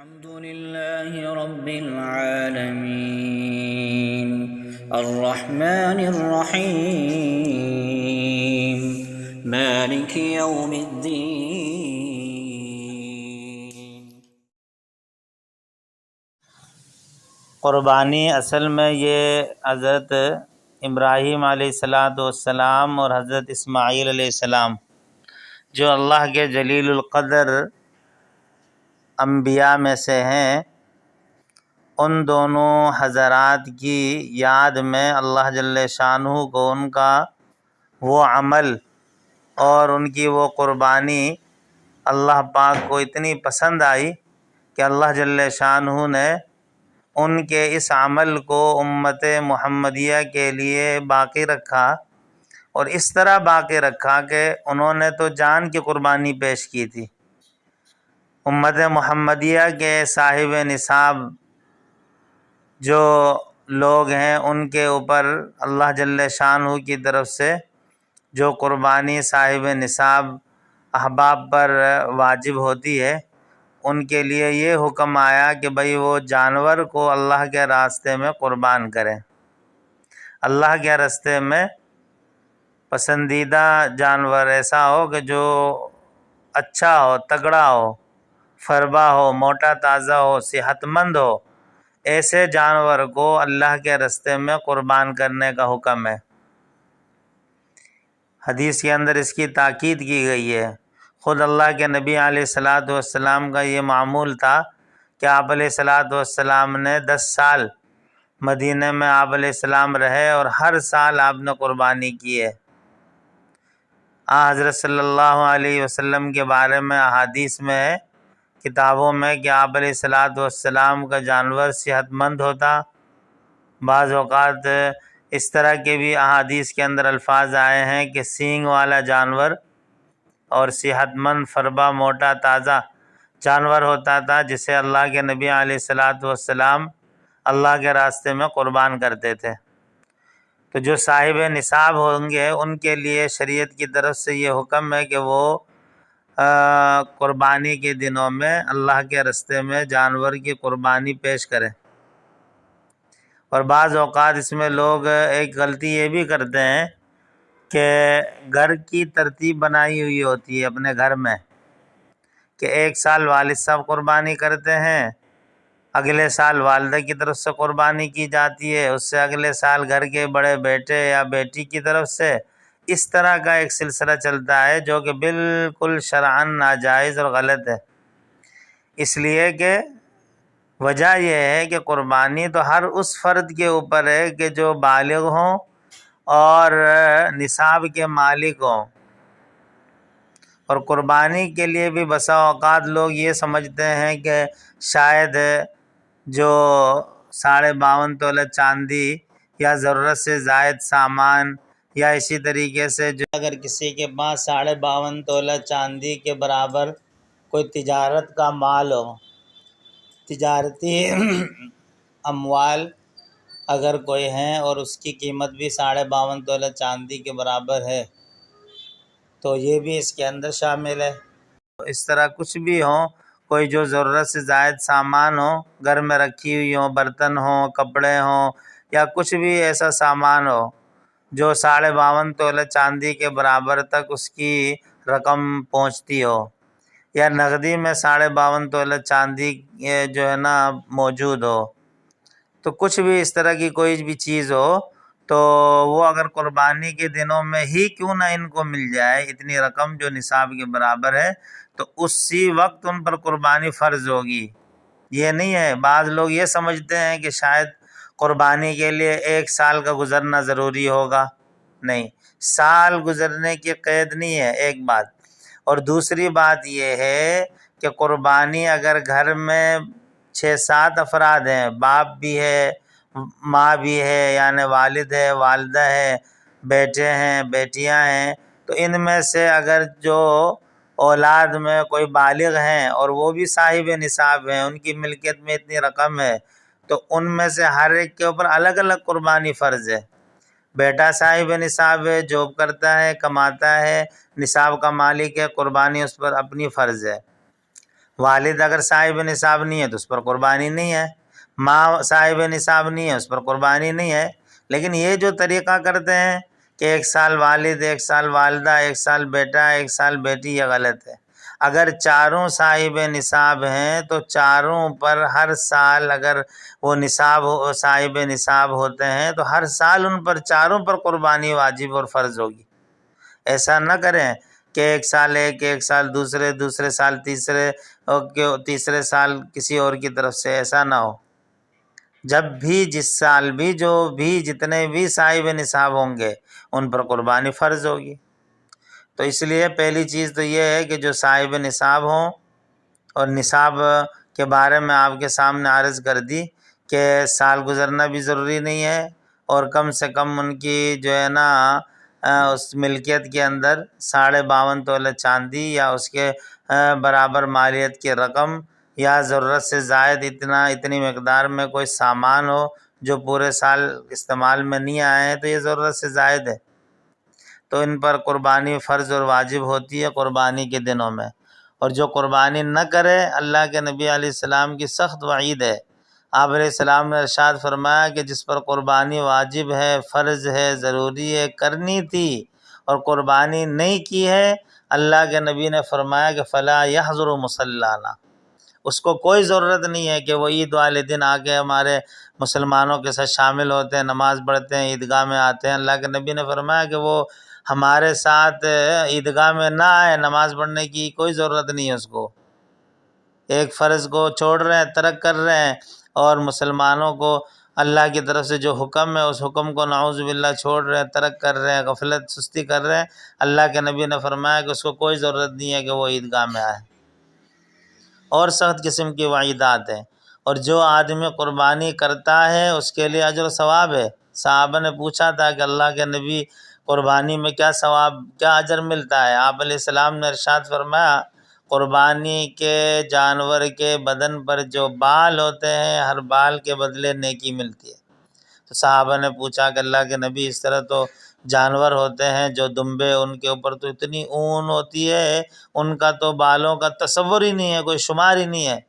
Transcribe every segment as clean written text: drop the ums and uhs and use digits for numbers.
الحمد لله رب العالمين الرحمن الرحيم مالك يوم الدين۔ قربانی اصل میں یہ حضرت ابراہیم علیہ السلام اور حضرت اسماعیل علیہ السلام جو اللہ کے جلیل القدر انبیاء میں سے ہیں، ان دونوں حضرات کی یاد میں اللہ جل شانہ کو ان کا وہ عمل اور ان کی وہ قربانی اللہ پاک کو اتنی پسند آئی کہ اللہ جل شانہ نے ان کے اس عمل کو امت محمدیہ کے لیے باقی رکھا، اور اس طرح باقی رکھا کہ انہوں نے تو جان کی قربانی پیش کی تھی۔ امت محمدیہ کے صاحب نصاب جو لوگ ہیں ان کے اوپر اللہ جل شانہ کی طرف سے جو قربانی صاحب نصاب احباب پر واجب ہوتی ہے، ان کے لیے یہ حکم آیا کہ بھئی وہ جانور کو اللہ کے راستے میں قربان کریں۔ اللہ کے راستے میں پسندیدہ جانور ایسا ہو کہ جو اچھا ہو، تگڑا ہو، فربا ہو، موٹا تازہ ہو، صحت مند ہو، ایسے جانور کو اللہ کے راستے میں قربان کرنے کا حکم ہے۔ حدیث کے اندر اس کی تاکید کی گئی ہے۔ خود اللہ کے نبی علیہ السلام کا یہ معمول تھا کہ آپ علیہ السلام نے 10 سال مدینہ میں آپ علیہ السلام رہے اور ہر سال آپ نے قربانی کی ہے۔ حضرت صلی اللہ علیہ وسلم کے بارے میں احادیث میں ہے، کتابوں میں، کہ آپ علیہ السلام کا جانور صحت مند ہوتا۔ بعض اوقات اس طرح کے بھی احادیث کے اندر الفاظ آئے ہیں کہ سینگ والا جانور اور صحت مند فربا موٹا تازہ جانور ہوتا تھا، جسے اللہ کے نبی علیہ السلام اللہ کے راستے میں قربان کرتے تھے۔ تو جو صاحب نصاب ہوں گے ان کے لیے شریعت کی طرف سے یہ حکم ہے کہ وہ قربانی کے دنوں میں اللہ کے راستے میں جانور کی قربانی پیش کریں۔ اور بعض اوقات اس میں لوگ ایک غلطی یہ بھی کرتے ہیں کہ گھر کی ترتیب بنائی ہوئی ہوتی ہے اپنے گھر میں، کہ ایک سال والد صاحب قربانی کرتے ہیں، اگلے سال والدہ کی طرف سے قربانی کی جاتی ہے، اس سے اگلے سال گھر کے بڑے بیٹے یا بیٹی کی طرف سے۔ اس طرح کا ایک سلسلہ چلتا ہے جو کہ بالکل شرعاً ناجائز اور غلط ہے۔ اس لیے کہ وجہ یہ ہے کہ قربانی تو ہر اس فرد کے اوپر ہے کہ جو بالغ ہوں اور نصاب کے مالک ہوں۔ اور قربانی کے لیے بھی بسا اوقات لوگ یہ سمجھتے ہیں کہ شاید جو 52.5 تولہ چاندی یا ضرورت سے زائد سامان یا اسی طریقے سے جو اگر کسی کے پاس 52.5 تولہ چاندی کے برابر کوئی تجارت کا مال ہو، تجارتی اموال اگر کوئی ہیں اور اس کی قیمت بھی 52.5 تولہ چاندی کے برابر ہے تو یہ بھی اس کے اندر شامل ہے۔ اس طرح کچھ بھی ہوں، کوئی جو ضرورت سے زائد سامان ہو، گھر میں رکھی ہوئی ہوں، برتن ہوں، کپڑے ہوں، یا کچھ بھی ایسا سامان ہو جو 52.5 تولہ چاندی کے برابر تک اس کی رقم پہنچتی ہو، یا نقدی میں 52.5 تولہ چاندی جو ہے نا موجود ہو، تو کچھ بھی اس طرح کی کوئی بھی چیز ہو تو وہ اگر قربانی کے دنوں میں ہی کیوں نہ ان کو مل جائے اتنی رقم جو نصاب کے برابر ہے، تو اسی وقت ان پر قربانی فرض ہوگی۔ یہ نہیں ہے، بعض لوگ یہ سمجھتے ہیں کہ شاید قربانی کے لیے 1 سال کا گزرنا ضروری ہوگا۔ نہیں، سال گزرنے کی قید نہیں ہے، ایک بات۔ اور دوسری بات یہ ہے کہ قربانی اگر گھر میں 6-7 افراد ہیں، باپ بھی ہے، ماں بھی ہے، یعنی والد ہے، والدہ ہے، بیٹے ہیں، بیٹیاں ہیں، تو ان میں سے اگر جو اولاد میں کوئی بالغ ہیں اور وہ بھی صاحب نصاب ہیں، ان کی ملکیت میں اتنی رقم ہے، تو ان میں سے ہر ایک کے اوپر الگ الگ قربانی فرض ہے۔ بیٹا صاحب نصاب ہے، جاب کرتا ہے، کماتا ہے، نصاب کا مالک ہے، قربانی اس پر اپنی فرض ہے۔ والد اگر صاحب نصاب نہیں ہے تو اس پر قربانی نہیں ہے، ماں صاحب نصاب نہیں ہے اس پر قربانی نہیں ہے۔ لیکن یہ جو طریقہ کرتے ہیں کہ 1 سال والد، 1 سال والدہ، 1 سال بیٹا، 1 سال بیٹی، یہ غلط ہے۔ اگر چاروں صاحب نصاب ہیں تو چاروں پر ہر سال اگر وہ صاحب نصاب ہوتے ہیں تو ہر سال ان پر چاروں پر قربانی واجب اور فرض ہوگی۔ ایسا نہ کریں کہ 1 سال 1 سال دوسرے سال تیسرے سال کسی اور کی طرف سے، ایسا نہ ہو۔ جب بھی جس سال بھی جتنے بھی صاحب نصاب ہوں گے ان پر قربانی فرض ہوگی۔ تو اس لیے پہلی چیز تو یہ ہے کہ جو صاحب نصاب ہوں، اور نصاب کے بارے میں آپ کے سامنے عرض کر دی کہ سال گزرنا بھی ضروری نہیں ہے، اور کم سے کم ان کی جو ہے نا اس ملکیت کے اندر 52.5 تولے چاندی یا اس کے برابر مالیت کی رقم، یا ضرورت سے زائد اتنی مقدار میں کوئی سامان ہو جو پورے سال استعمال میں نہیں آئے ہیں، تو یہ ضرورت سے زائد ہے، تو ان پر قربانی فرض اور واجب ہوتی ہے قربانی کے دنوں میں۔ اور جو قربانی نہ کرے، اللہ کے نبی علیہ السلام کی سخت وعید ہے۔ آپ علیہ السلام نے ارشاد فرمایا کہ جس پر قربانی واجب ہے، فرض ہے، ضروری ہے، کرنی تھی اور قربانی نہیں کی ہے، اللہ کے نبی نے فرمایا کہ فلا یحضر مصلانا، اس کو کوئی ضرورت نہیں ہے کہ وہ عید والے دن آ کے ہمارے مسلمانوں کے ساتھ شامل ہوتے ہیں، نماز پڑھتے ہیں، عیدگاہ میں آتے ہیں۔ اللہ کے نبی نے فرمایا کہ وہ ہمارے ساتھ عیدگاہ میں نہ آئے، نماز پڑھنے کی کوئی ضرورت نہیں ہے اس کو۔ ایک فرض کو چھوڑ رہے ہیں، ترک کر رہے ہیں، اور مسلمانوں کو اللہ کی طرف سے جو حکم ہے اس حکم کو نعوذ باللہ چھوڑ رہے ہیں، ترک کر رہے ہیں، غفلت سستی کر رہے ہیں۔ اللہ کے نبی نے فرمایا کہ اس کو کوئی ضرورت نہیں ہے کہ وہ عیدگاہ میں آئے۔ اور سخت قسم کی وعیدات ہیں۔ اور جو آدمی قربانی کرتا ہے اس کے لیے اجر و ثواب ہے۔ صحابہ نے پوچھا تھا کہ اللہ کے نبی قربانی میں کیا ثواب، کیا اجر ملتا ہے؟ آپ علیہ السلام نے ارشاد فرمایا قربانی کے جانور کے بدن پر جو بال ہوتے ہیں ہر بال کے بدلے نیکی ملتی ہے۔ تو صحابہ نے پوچھا کہ اللہ کے نبی اس طرح تو جانور ہوتے ہیں جو دمبے، ان کے اوپر تو اتنی اون ہوتی ہے، ان کا تو بالوں کا تصور ہی نہیں ہے، کوئی شمار ہی نہیں ہے۔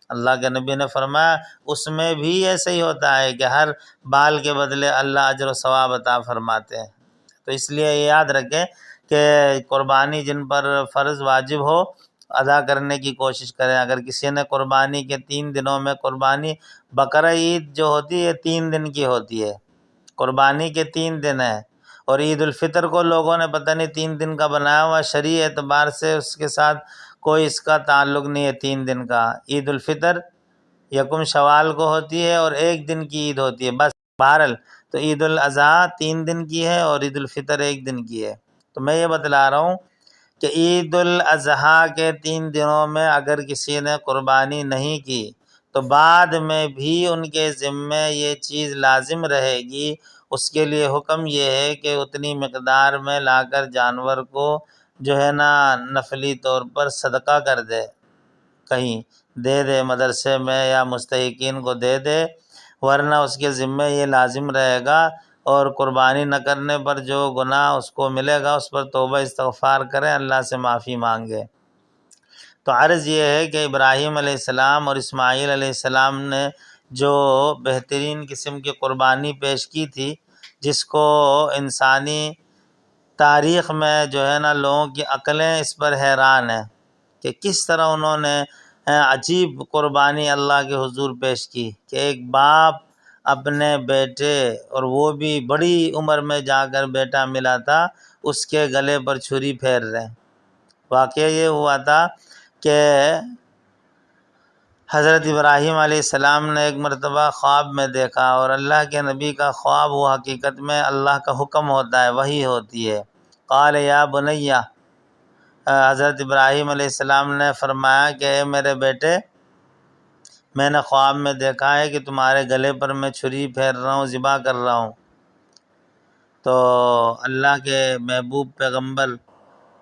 اللہ کے نبی نے فرمایا اس میں بھی ایسے ہی ہوتا ہے کہ ہر بال کے بدلے اللہ اجر و ثواب عطا فرماتے ہیں۔ تو اس لیے یہ یاد رکھیں کہ قربانی جن پر فرض واجب ہو ادا کرنے کی کوشش کریں۔ اگر کسی نے قربانی کے 3 دنوں میں قربانی، بقرہ عید جو ہوتی ہے 3 دن کی ہوتی ہے، قربانی کے 3 دن ہیں، اور عید الفطر کو لوگوں نے پتہ نہیں 3 دن کا بنایا ہوا، شرعی اعتبار سے اس کے ساتھ کوئی اس کا تعلق نہیں ہے 3 دن کا۔ عید الفطر 1 شوال کو ہوتی ہے اور 1 دن کی عید ہوتی ہے بس۔ بہرحال تو عید الاضحیٰ 3 دن کی ہے اور عید الفطر 1 دن کی ہے۔ تو میں یہ بتلا رہا ہوں کہ عید الاضحیٰ کے 3 دنوں میں اگر کسی نے قربانی نہیں کی تو بعد میں بھی ان کے ذمے یہ چیز لازم رہے گی۔ اس کے لیے حکم یہ ہے کہ اتنی مقدار میں لا کر جانور کو جو ہے نا نفلی طور پر صدقہ کر دے، کہیں دے دے، مدرسے میں یا مستحقین کو دے دے، ورنہ اس کے ذمے یہ لازم رہے گا، اور قربانی نہ کرنے پر جو گناہ اس کو ملے گا اس پر توبہ استغفار کریں، اللہ سے معافی مانگے۔ تو عرض یہ ہے کہ ابراہیم علیہ السلام اور اسماعیل علیہ السلام نے جو بہترین قسم کی قربانی پیش کی تھی، جس کو انسانی تاریخ میں جو ہے نا لوگوں کی عقلیں اس پر حیران ہیں کہ کس طرح انہوں نے عجیب قربانی اللہ کے حضور پیش کی، کہ ایک باپ اپنے بیٹے، اور وہ بھی بڑی عمر میں جا کر بیٹا ملا تھا، اس کے گلے پر چھری پھیر رہے ہیں۔ واقعہ یہ ہوا تھا کہ حضرت ابراہیم علیہ السلام نے ایک مرتبہ خواب میں دیکھا، اور اللہ کے نبی کا خواب وہ حقیقت میں اللہ کا حکم ہوتا ہے، وحی ہوتی ہے۔ قال یا بنیہ، حضرت ابراہیم علیہ السلام نے فرمایا کہ اے میرے بیٹے، میں نے خواب میں دیکھا ہے کہ تمہارے گلے پر میں چھری پھیر رہا ہوں، ذبح کر رہا ہوں۔ تو اللہ کے محبوب پیغمبر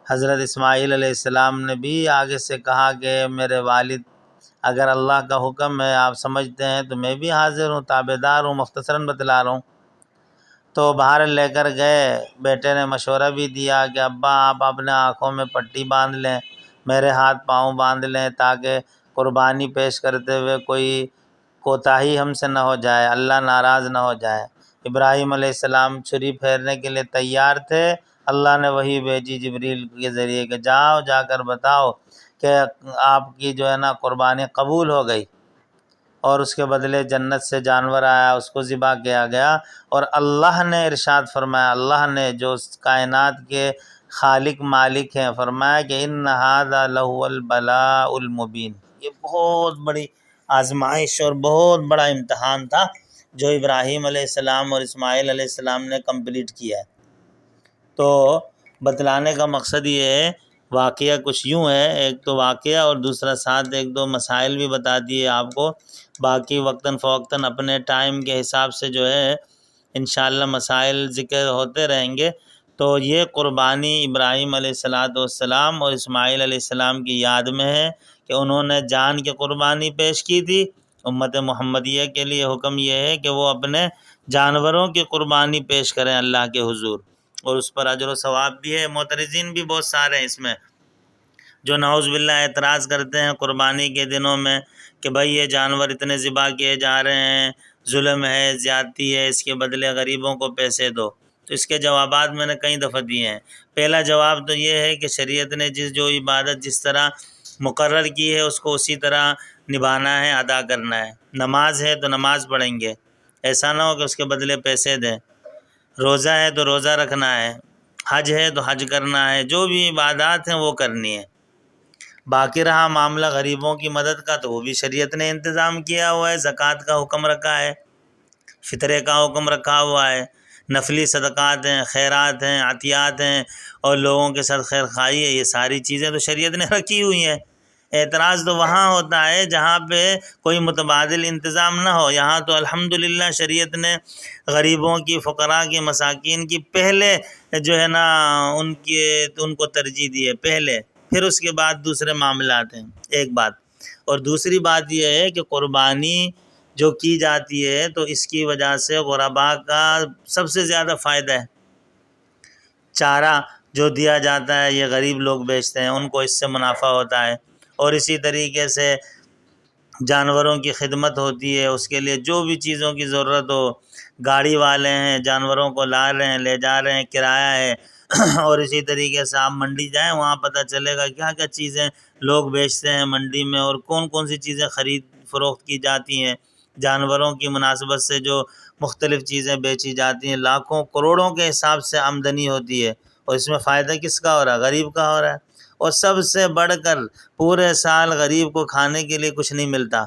حضرت اسماعیل علیہ السلام نے بھی آگے سے کہا کہ میرے والد، اگر اللہ کا حکم ہے آپ سمجھتے ہیں تو میں بھی حاضر ہوں، تابع دار ہوں، مختصراً بتلا رہا ہوں۔ تو باہر لے کر گئے، بیٹے نے مشورہ بھی دیا کہ ابا آپ اپنے آنکھوں میں پٹی باندھ لیں، میرے ہاتھ پاؤں باندھ لیں، تاکہ قربانی پیش کرتے ہوئے کوئی کوتاہی ہم سے نہ ہو جائے، اللہ ناراض نہ ہو جائے۔ ابراہیم علیہ السلام چھری پھیرنے کے لیے تیار تھے، اللہ نے وہی بھیجی جبریل کے ذریعے کہ جاؤ جا کر بتاؤ کہ آپ کی جو ہے نا قربانی قبول ہو گئی، اور اس کے بدلے جنت سے جانور آیا، اس کو ذبح کیا گیا۔ اور اللہ نے ارشاد فرمایا، اللہ نے جو کائنات کے خالق مالک ہیں، فرمایا کہ ان ھذا لہو البلاء المبین، یہ بہت بڑی آزمائش اور بہت بڑا امتحان تھا جو ابراہیم علیہ السلام اور اسماعیل علیہ السلام نے کمپلیٹ کیا ہے۔ تو بتلانے کا مقصد یہ ہے، واقعہ کچھ یوں ہے، ایک تو واقعہ اور دوسرا ساتھ ایک دو مسائل بھی بتا دیے آپ کو، باقی وقتاً فوقتاً اپنے ٹائم کے حساب سے جو ہے انشاءاللہ مسائل ذکر ہوتے رہیں گے۔ تو یہ قربانی ابراہیم علیہ السلام اور اسماعیل علیہ السلام کی یاد میں ہے کہ انہوں نے جان کی قربانی پیش کی تھی۔ امت محمدیہ کے لیے حکم یہ ہے کہ وہ اپنے جانوروں کی قربانی پیش کریں اللہ کے حضور، اور اس پر اجر و ثواب بھی ہے۔ معترضین بھی بہت سارے ہیں اس میں جو نعوذ باللہ اعتراض کرتے ہیں قربانی کے دنوں میں کہ بھائی یہ جانور اتنے ذبح کیے جا رہے ہیں، ظلم ہے، زیادتی ہے، اس کے بدلے غریبوں کو پیسے دو۔ تو اس کے جوابات میں نے کئی دفعہ دیے ہیں۔ پہلا جواب تو یہ ہے کہ شریعت نے جو عبادت جس طرح مقرر کی ہے اس کو اسی طرح نبھانا ہے، ادا کرنا ہے۔ نماز ہے تو نماز پڑھیں گے، ایسا نہ ہو کہ اس کے بدلے پیسے دیں۔ روزہ ہے تو روزہ رکھنا ہے، حج ہے تو حج کرنا ہے، جو بھی عبادات ہیں وہ کرنی ہے۔ باقی رہا معاملہ غریبوں کی مدد کا تو وہ بھی شریعت نے انتظام کیا ہوا ہے، زکوٰۃ کا حکم رکھا ہے، فطرے کا حکم رکھا ہوا ہے، نفلی صدقات ہیں، خیرات ہیں، عطیات ہیں، اور لوگوں کے ساتھ خیر خواہی ہے، یہ ساری چیزیں تو شریعت نے رکھی ہوئی ہیں۔ اعتراض تو وہاں ہوتا ہے جہاں پہ کوئی متبادل انتظام نہ ہو۔ یہاں تو الحمدللہ شریعت نے غریبوں کی، فقراء کی، مساکین کی پہلے جو ہے نا ان کو ترجیح دی ہے پہلے، پھر اس کے بعد دوسرے معاملات ہیں، ایک بات۔ اور دوسری بات یہ ہے کہ قربانی جو کی جاتی ہے تو اس کی وجہ سے غرباء کا سب سے زیادہ فائدہ ہے۔ چارہ جو دیا جاتا ہے یہ غریب لوگ بیچتے ہیں، ان کو اس سے منافع ہوتا ہے، اور اسی طریقے سے جانوروں کی خدمت ہوتی ہے، اس کے لیے جو بھی چیزوں کی ضرورت ہو، گاڑی والے ہیں جانوروں کو لا رہے ہیں، لے جا رہے ہیں، کرایہ ہے، اور اسی طریقے سے آپ منڈی جائیں وہاں پتہ چلے گا کیا کیا چیزیں لوگ بیچتے ہیں منڈی میں، اور کون کون سی چیزیں خرید فروخت کی جاتی ہیں۔ جانوروں کی مناسبت سے جو مختلف چیزیں بیچی جاتی ہیں، لاکھوں کروڑوں کے حساب سے آمدنی ہوتی ہے، اور اس میں فائدہ کس کا ہو رہا ہے؟ غریب کا ہو رہا ہے۔ اور سب سے بڑھ کر پورے سال غریب کو کھانے کے لیے کچھ نہیں ملتا،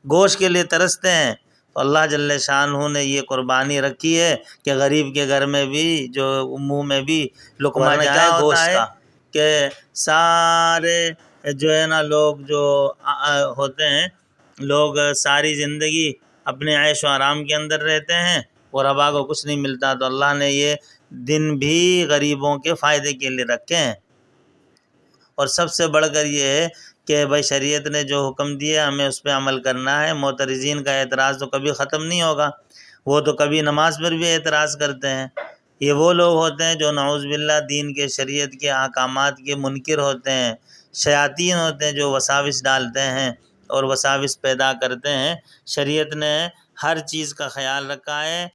گوشت کے لیے ترستے ہیں، تو اللہ جل شانہ نے یہ قربانی رکھی ہے کہ غریب کے گھر میں بھی جو منہ میں بھی لقمہ جائے گوشت کا، کہ سارے جو ہے نا لوگ جو ہوتے ہیں، لوگ ساری زندگی اپنے عیش و آرام کے اندر رہتے ہیں، غرباء کو کچھ نہیں ملتا، تو اللہ نے یہ دن بھی غریبوں کے فائدے کے لیے رکھے ہیں۔ اور سب سے بڑھ کر یہ ہے کہ بھائی شریعت نے جو حکم دیا ہمیں اس پہ عمل کرنا ہے۔ معترضین کا اعتراض تو کبھی ختم نہیں ہوگا، وہ تو کبھی نماز پر بھی اعتراض کرتے ہیں۔ یہ وہ لوگ ہوتے ہیں جو نعوذ باللہ دین کے، شریعت کے احکامات کے منکر ہوتے ہیں، شیاطین ہوتے ہیں جو وساوس ڈالتے ہیں اور وساوس پیدا کرتے ہیں۔ شریعت نے ہر چیز کا خیال رکھا ہے۔